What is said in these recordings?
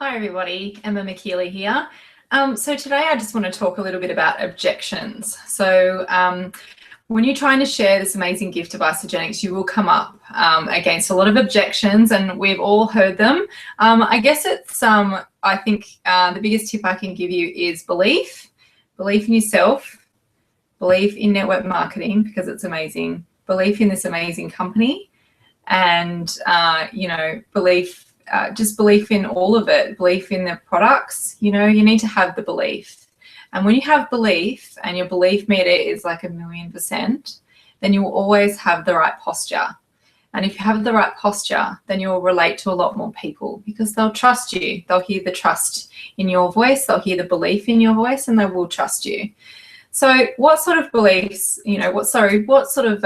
Hi everybody, Emma McKeely here. So today I just want to talk a little bit about objections. So when you're trying to share this amazing gift of isogenics, you will come up against a lot of objections, and we've all heard them. I guess it's, I think the biggest tip I can give you is belief in yourself, belief in network marketing because it's amazing, belief in this amazing company, and just belief in all of it, belief in the products. You need to have the belief. And when you have belief and your belief meter is like 1,000,000%, then you will always have the right posture. And if you have the right posture, then you'll relate to a lot more people because they'll trust you. They'll hear the trust in your voice, they'll hear the belief in your voice, and they will trust you. So what sort of beliefs, what sort of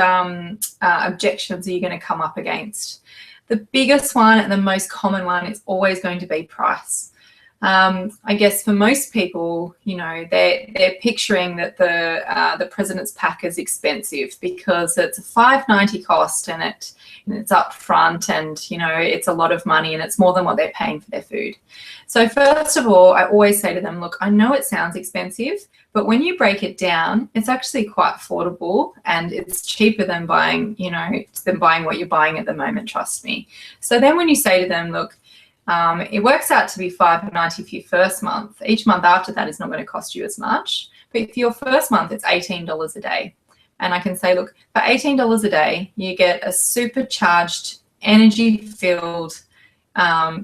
objections are you going to come up against? The biggest one and the most common one is always going to be price. I guess for most people, they're picturing that the President's Pack is expensive because it's a $5.90 cost and it's up front, and it's a lot of money and it's more than what they're paying for their food. So first of all, I always say to them, look, I know it sounds expensive, but when you break it down, it's actually quite affordable and it's cheaper than buying, what you're buying at the moment, trust me. So then when you say to them, look, it works out to be $5.90 for your first month. Each month after that is not going to cost you as much. But for your first month, it's $18 a day. And I can say, look, for $18 a day, you get a supercharged, energy-filled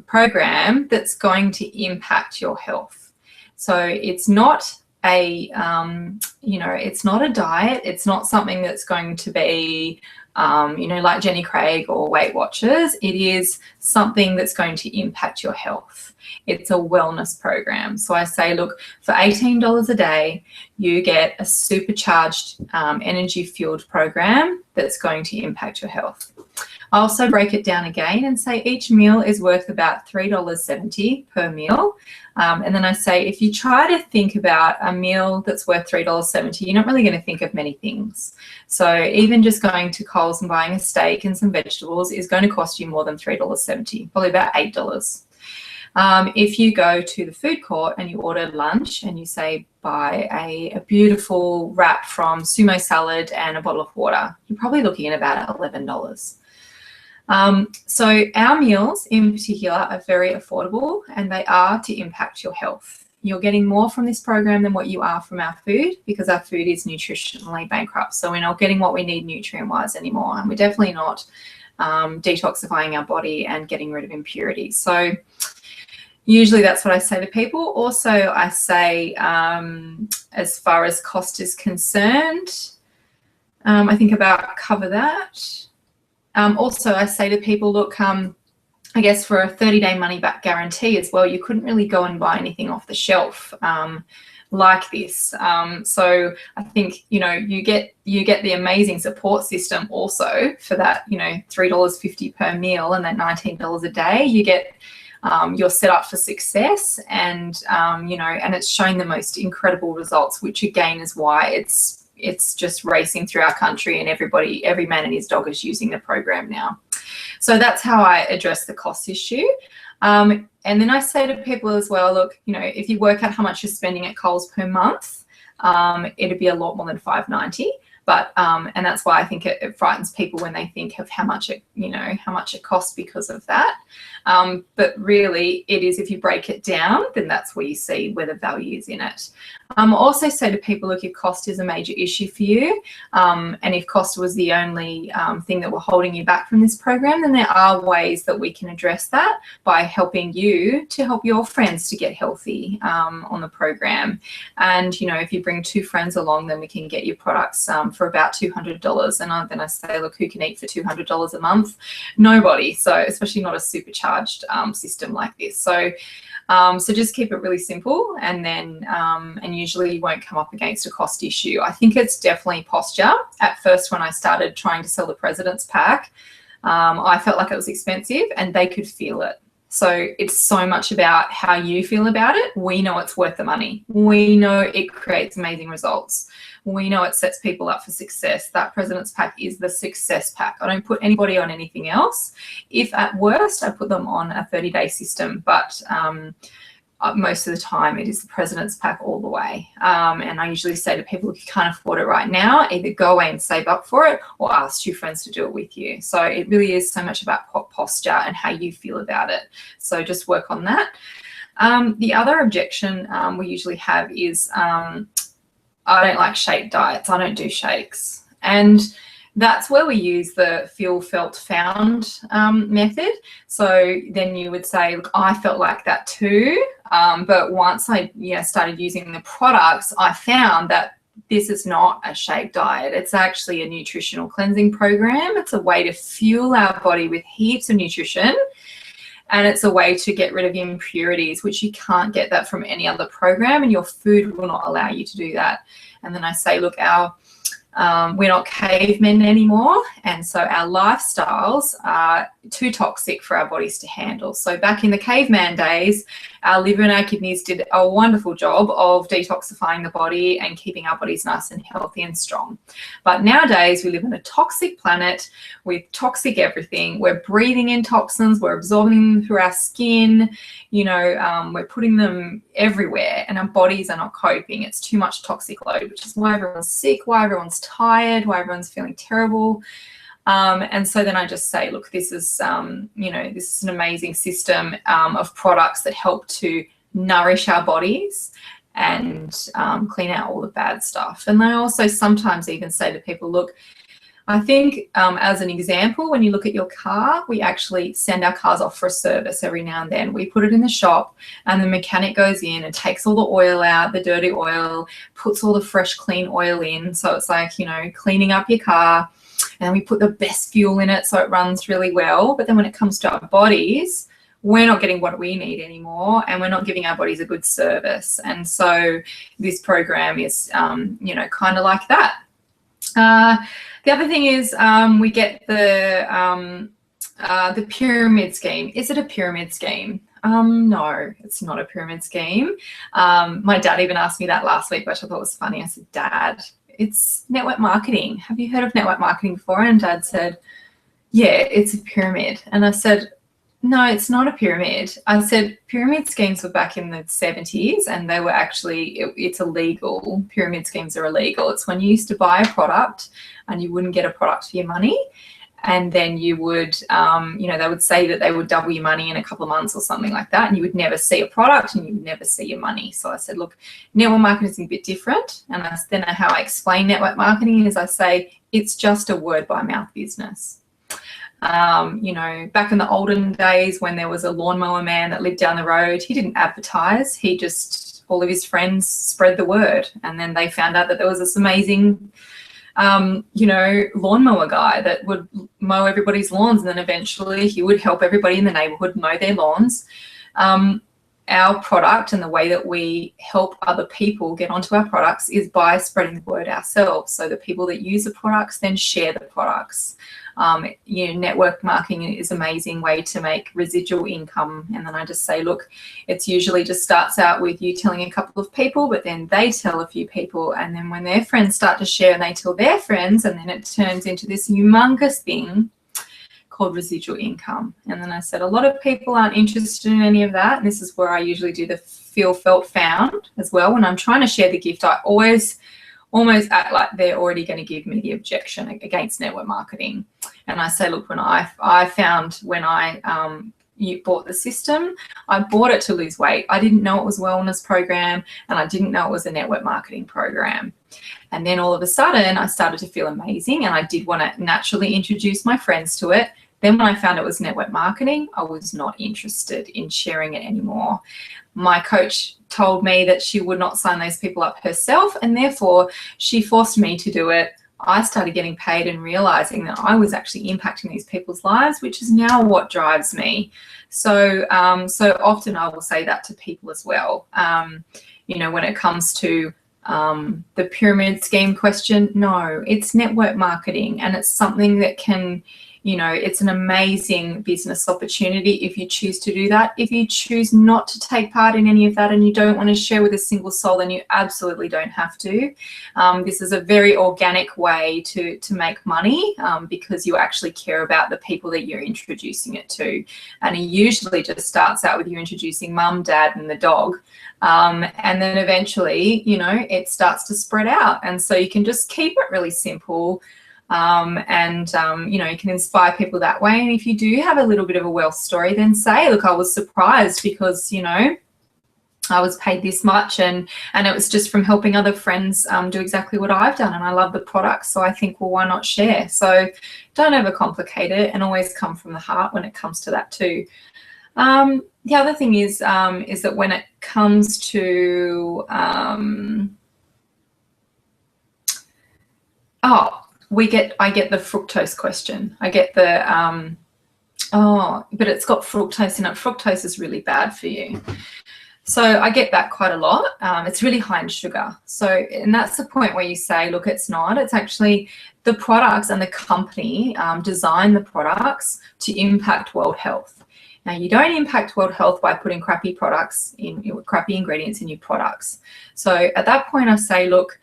program that's going to impact your health. So it's not it's not a diet. It's not something that's going to be, like Jenny Craig or Weight Watchers. It is something that's going to impact your health. It's a wellness program. So I say, look, for $18 a day, you get a supercharged, energy-fueled program that's going to impact your health. I also break it down again and say each meal is worth about $3.70 per meal. And then I say, if you try to think about a meal that's worth $3.70, you're not really going to think of many things. So even just going to Coles and buying a steak and some vegetables is going to cost you more than $3.70, probably about $8. If you go to the food court and you order lunch and you say buy a beautiful wrap from Sumo Salad and a bottle of water, you're probably looking at about $11. So our meals in particular are very affordable, and they are to impact your health. You're getting more from this program than what you are from our food because our food is nutritionally bankrupt. So we're not getting what we need nutrient-wise anymore, and we're definitely not detoxifying our body and getting rid of impurities. So usually that's what I say to people. Also, I say as far as cost is concerned, I think about cover that. Also, I say to people, look, I guess for a 30-day money-back guarantee as well, you couldn't really go and buy anything off the shelf like this. So I think, you get the amazing support system also for that, $3.50 per meal and that $19 a day. You get you're set up for success, and and it's showing the most incredible results, which again is why it's just racing through our country, and every man and his dog is using the program now. So that's how I address the cost issue. And then I say to people as well, look, if you work out how much you're spending at Coles per month, it'd be a lot more than $5.90. But and that's why I think it frightens people when they think of how much it costs because of that. But really, it is, if you break it down, then that's where you see where the value is in it. I also say to people, look, if cost is a major issue for you, and if cost was the only thing that were holding you back from this program, then there are ways that we can address that by helping you to help your friends to get healthy on the program. And if you bring 2 friends along, then we can get your products for about $200. And then I say, look, who can eat for $200 a month? Nobody. So especially not a supercharged system like this. So just keep it really simple, and then and usually you won't come up against a cost issue. I think it's definitely posture. At first, when I started trying to sell the President's Pack, I felt like it was expensive and they could feel it. So it's so much about how you feel about it. We know it's worth the money. We know it creates amazing results. we know it sets people up for success. That President's Pack is the success pack. I don't put anybody on anything else. If at worst, I put them on a 30-day system, but most of the time it is the President's Pack all the way. And I usually say to people, if you can't afford it right now, either go away and save up for it or ask two friends to do it with you. So it really is so much about posture and how you feel about it. So just work on that. The other objection we usually have is I don't like shake diets. I don't do shakes. And that's where we use the feel, felt, found method. So then you would say, look, I felt like that too. But once I started using the products, I found that this is not a shake diet. It's actually a nutritional cleansing program. It's a way to fuel our body with heaps of nutrition. And it's a way to get rid of impurities, which you can't get that from any other program, and your food will not allow you to do that. And then I say, look, we're not cavemen anymore, and so our lifestyles are too toxic for our bodies to handle. So back in the caveman days, our liver and our kidneys did a wonderful job of detoxifying the body and keeping our bodies nice and healthy and strong. But nowadays we live on a toxic planet with toxic everything. We're breathing in toxins, we're absorbing them through our skin, we're putting them everywhere, and our bodies are not coping. It's too much toxic load, which is why everyone's sick, why everyone's tired, why everyone's feeling terrible. And so then I just say, look, this is this is an amazing system of products that help to nourish our bodies and clean out all the bad stuff. And I also sometimes even say to people, look, I think as an example, when you look at your car, we actually send our cars off for a service every now and then. We put it in the shop and the mechanic goes in and takes all the oil out, the dirty oil, puts all the fresh, clean oil in. So it's like, cleaning up your car, and we put the best fuel in it so it runs really well. But then when it comes to our bodies, we're not getting what we need anymore, and we're not giving our bodies a good service. And so this program is, kind of like that. The other thing is we get the pyramid scheme. Is it a pyramid scheme? No, it's not a pyramid scheme. My dad even asked me that last week, which I thought was funny. I said, Dad, it's network marketing. Have you heard of network marketing before? And Dad said, yeah, it's a pyramid. And I said, no, it's not a pyramid. I said pyramid schemes were back in the 70s, and they were actually, it's illegal. Pyramid schemes are illegal. It's when you used to buy a product and you wouldn't get a product for your money. And then you would, they would say that they would double your money in a couple of months or something like that, and you would never see a product and you would never see your money. So I said, look, network marketing is a bit different. And then how I explain network marketing is I say it's just a word by mouth business. Back in the olden days when there was a lawnmower man that lived down the road, he didn't advertise. He just, all of his friends spread the word. And then they found out that there was this amazing, lawnmower guy that would mow everybody's lawns. And then eventually he would help everybody in the neighborhood mow their lawns. Our product and the way that we help other people get onto our products is by spreading the word ourselves. So the people that use the products then share the products. Network marketing is an amazing way to make residual income. And then I just say, look, it's usually just starts out with you telling a couple of people, but then they tell a few people. And then when their friends start to share and they tell their friends, and then it turns into this humongous thing called residual income. And then I said, a lot of people aren't interested in any of that. And this is where I usually do the feel, felt, found as well. When I'm trying to share the gift, I always almost act like they're already going to give me the objection against network marketing. And I say, look, when I found when you bought the system, I bought it to lose weight. I didn't know it was a wellness program, and I didn't know it was a network marketing program. And then all of a sudden I started to feel amazing, and I did want to naturally introduce my friends to it. Then when I found it was network marketing, I was not interested in sharing it anymore. My coach told me that she would not sign those people up herself, and therefore she forced me to do it. I started getting paid and realizing that I was actually impacting these people's lives, which is now what drives me. So often I will say that to people as well. When it comes to the pyramid scheme question, no, it's network marketing, and it's something that can you know, it's an amazing business opportunity if you choose to do that. If you choose not to take part in any of that and you don't want to share with a single soul, then you absolutely don't have to. This is a very organic way to make money, because you actually care about the people that you're introducing it to. And it usually just starts out with you introducing mum, dad, and the dog. And then eventually, you know, it starts to spread out. And so you can just keep it really simple. You know, you can inspire people that way. And if you do have a little bit of a wealth story, then say, look, I was surprised because, you know, I was paid this much and it was just from helping other friends do exactly what I've done, and I love the product, so I think, well, why not share? So don't overcomplicate it, and always come from the heart when it comes to that too. The other thing is that when it comes to I get the fructose question. I get the but it's got fructose in it. Fructose is really bad for you. So I get that quite a lot. It's really high in sugar. So, and that's the point where you say, look, it's not. It's actually the products and the company design the products to impact world health. Now, you don't impact world health by putting crappy products in, crappy ingredients in your products. So at that point, I say, look,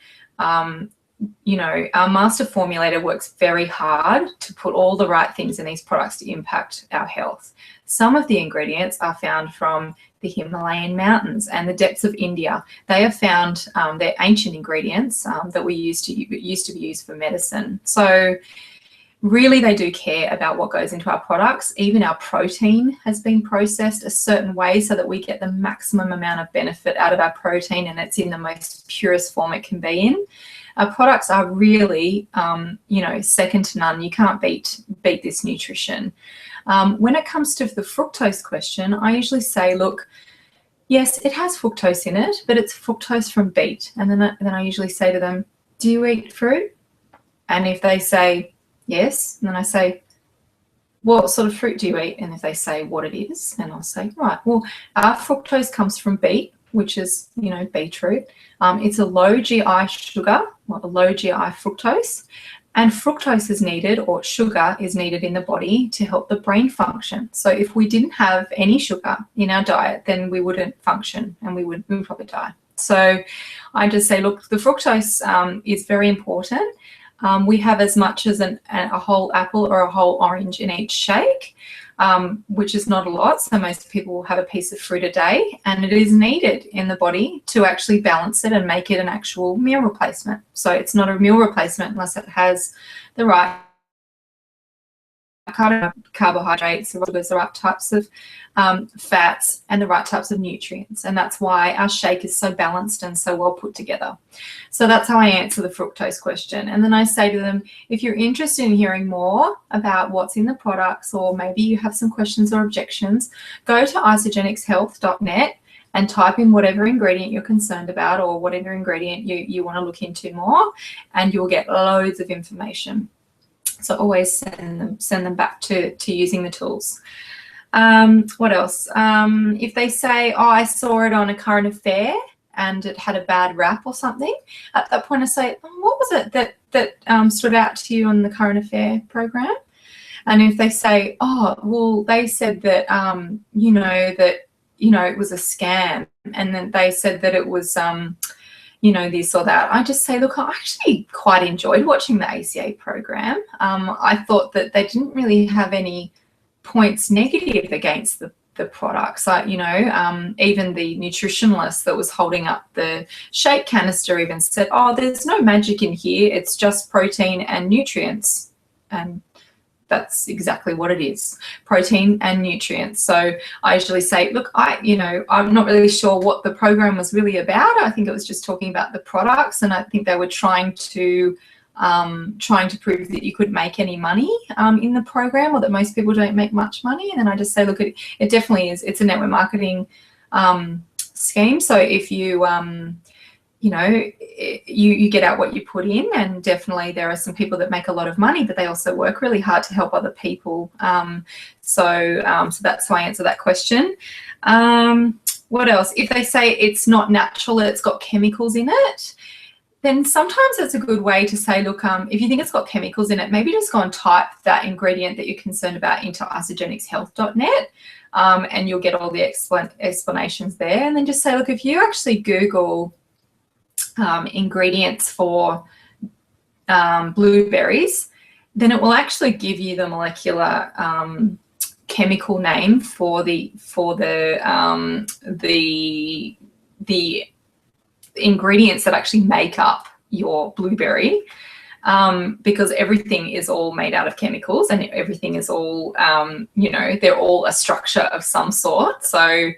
you know, our master formulator works very hard to put all the right things in these products to impact our health. Some of the ingredients are found from the Himalayan mountains and the depths of India. They have found they're ancient ingredients that we used to be used for medicine. So really, they do care about what goes into our products. Even our protein has been processed a certain way so that we get the maximum amount of benefit out of our protein, and it's in the most purest form it can be in. Our products are really, you know, second to none. You can't beat this nutrition. When it comes to the fructose question, I usually say, look, yes, it has fructose in it, but it's fructose from beet. And then I usually say to them, do you eat fruit? And if they say yes, then I say, what sort of fruit do you eat? And if they say what it is, then I'll say, right, well, our fructose comes from beet, which is, you know, beetroot. It's a low GI sugar, or a low GI fructose. And fructose is needed, or sugar is needed in the body to help the brain function. So if we didn't have any sugar in our diet, then we wouldn't function and we would probably die. So I just say, look, the fructose is very important. We have as much as a whole apple or a whole orange in each shake, which is not a lot. So most people will have a piece of fruit a day, and it is needed in the body to actually balance it and make it an actual meal replacement. So it's not a meal replacement unless it has the right carbohydrates, the right types of fats, and the right types of nutrients. And that's why our shake is so balanced and so well put together. So that's how I answer the fructose question. And then I say to them, if you're interested in hearing more about what's in the products, or maybe you have some questions or objections, go to isagenixhealth.net and type in whatever ingredient you're concerned about, or whatever ingredient you want to look into more, and you'll get loads of information. So always send them back to using the tools. What else? If they say, oh, I saw it on a current affair and it had a bad rap or something, at that point I say, oh, what was it that stood out to you on the current affair program? And if they say, oh, well, they said that, it was a scam, and then they said that it was, this or that, I just say, look, I actually quite enjoyed watching the ACA program. I thought that they didn't really have any points negative against the products. Even the nutritionalist that was holding up the shake canister even said, oh, there's no magic in here. It's just protein and nutrients. And that's exactly what it is, protein and nutrients. So I usually say, look, I'm not really sure what the program was really about. I think it was just talking about the products, and I think they were trying to prove that you could make any money in the program, or that most people don't make much money. And then I just say, look, it definitely is. It's a network marketing scheme. So if you get out what you put in, and definitely there are some people that make a lot of money, but they also work really hard to help other people. So that's how I answer that question. What else? If they say it's not natural, it's got chemicals in it, then sometimes it's a good way to say, look, if you think it's got chemicals in it, maybe just go and type that ingredient that you're concerned about into isogenicshealth.net, and you'll get all the explanations there. And then just say, look, if you actually Google ingredients for blueberries, then it will actually give you the molecular chemical name for the ingredients that actually make up your blueberry, because everything is all made out of chemicals, and everything is all, you know, they're all a structure of some sort. So,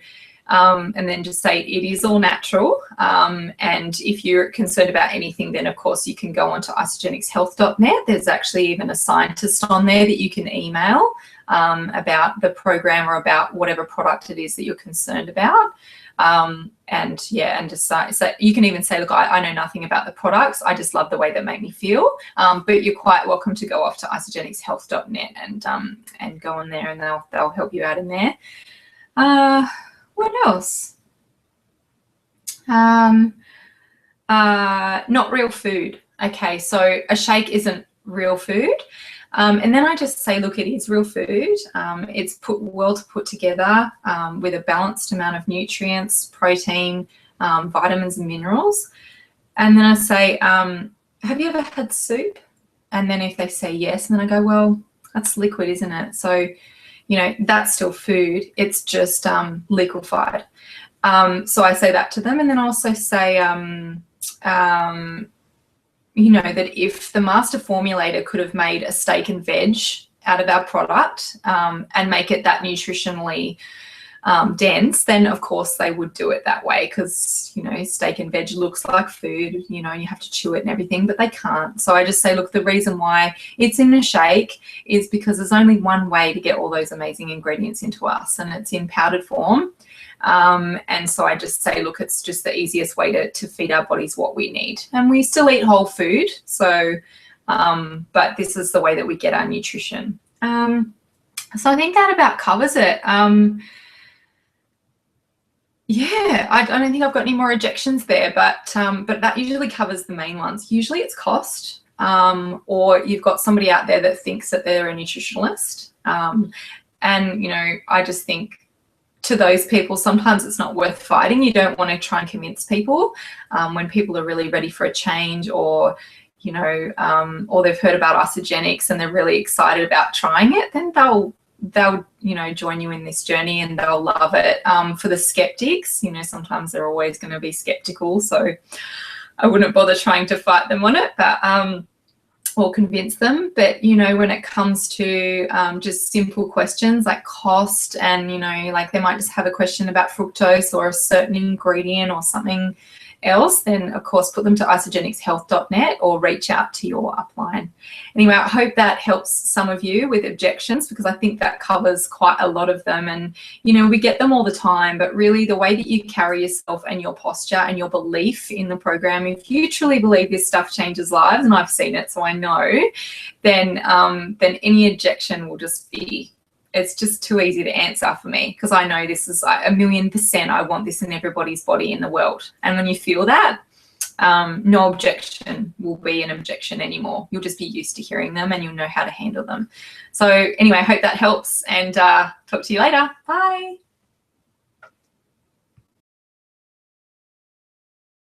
and then just say it is all natural. And if you're concerned about anything, then of course you can go onto isogenicshealth.net. There's actually even a scientist on there that you can email about the program or about whatever product it is that you're concerned about. And yeah, and just so you can even say, look, I know nothing about the products. I just love the way they make me feel. But you're quite welcome to go off to isogenicshealth.net and go on there, and they'll help you out in there. What else? Not real food. Okay, so a shake isn't real food. And then I just say, look, it is real food. It's put together with a balanced amount of nutrients, protein, vitamins and minerals. And then I say, have you ever had soup? And then if they say yes, and then I go, well, that's liquid, isn't it? So, you know, that's still food. It's just liquefied. So I say that to them. And then I also say, you know, that if the master formulator could have made a steak and veg out of our product and make it that nutritionally dense, then of course they would do it that way, because, you know, steak and veg looks like food, you know, you have to chew it and everything, but they can't. So I just say, look, the reason why it's in a shake is because there's only one way to get all those amazing ingredients into us, and it's in powdered form. And so I just say, look, it's just the easiest way to feed our bodies what we need. And we still eat whole food. So, but this is the way that we get our nutrition. So I think that about covers it. Yeah, I don't think I've got any more objections there, but that usually covers the main ones. Usually it's cost, or you've got somebody out there that thinks that they're a nutritionalist. And, you know, I just think, to those people, sometimes it's not worth fighting. You don't want to try and convince people when people are really ready for a change, or, you know, or they've heard about isogenics and they're really excited about trying it, then they'll, you know, join you in this journey and they'll love it. For the skeptics, you know, sometimes they're always going to be skeptical. So I wouldn't bother trying to fight them on it, but or convince them. But, you know, when it comes to just simple questions like cost, and, you know, like they might just have a question about fructose or a certain ingredient or something else, then of course put them to isogenicshealth.net or reach out to your upline. Anyway, I hope that helps some of you with objections, because I think that covers quite a lot of them. And, you know, we get them all the time, but really the way that you carry yourself and your posture and your belief in the program, if you truly believe this stuff changes lives, and I've seen it, so I know, then any objection will just be, it's just too easy to answer for me, because I know this is like 1,000,000%. I want this in everybody's body in the world. And when you feel that, no objection will be an objection anymore. You'll just be used to hearing them and you'll know how to handle them. So anyway, I hope that helps, and talk to you later. Bye.